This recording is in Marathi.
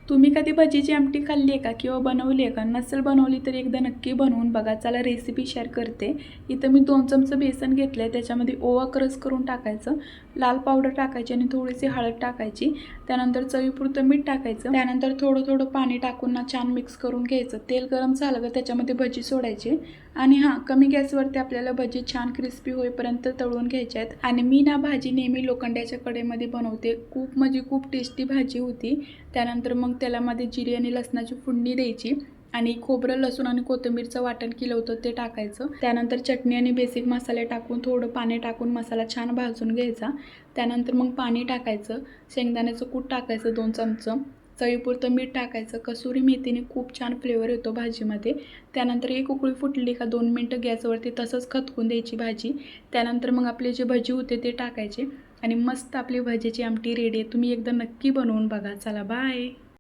तुम्ही कधी भजीची आमटी खाल्ली आहे का किंवा बनवली आहे का? नसेल बनवली तर एकदा नक्की बनवून बघा. चला रेसिपी शेअर करते. इथं मी 2 चमचे बेसन घेतलं आहे. त्याच्यामध्ये ओवा क्रश करून टाकायचं, लाल पावडर टाकायची आणि थोडीशी हळद टाकायची. त्यानंतर चवीपुरतं मीठ टाकायचं. त्यानंतर थोडं थोडं पाणी टाकून ना छान मिक्स करून घ्यायचं. तेल गरम झालं का त्याच्यामध्ये भजी सोडायची आणि कमी गॅसवरती आपल्याला भजी छान क्रिस्पी होईपर्यंत तळून घ्यायच्या आहेत. आणि मी ना भाजी नेहमी लोखंडाच्या कढईमध्ये बनवते. खूप म्हणजे खूप टेस्टी भाजी होती. त्यानंतर मग तेलामध्ये जिरे आणि लसणाची फोडणी द्यायची आणि खोबरं, लसूण आणि कोथिंबीरचं वाटण केलं होतं ते टाकायचं. त्यानंतर चटणी आणि बेसिक मसाले टाकून थोडं पाणी टाकून मसाला छान भाजून घ्यायचा. त्यानंतर मग पाणी टाकायचं, शेंगदाण्याचं कूट टाकायचं 2 चमचं, चवीपुरतं मीठ टाकायचं. कसुरी मेथीने खूप छान फ्लेवर येतो भाजीमध्ये. त्यानंतर एक उकळी फुटली का 2 मिनटं गॅसवरती तसंच खतकून द्यायची भाजी. त्यानंतर मग आपले जे भजी होते ते टाकायचे आणि मस्त आपली भजीची आमटी रेडी आहे. तुम्ही एकदा नक्की बनवून बघा. चला बाय.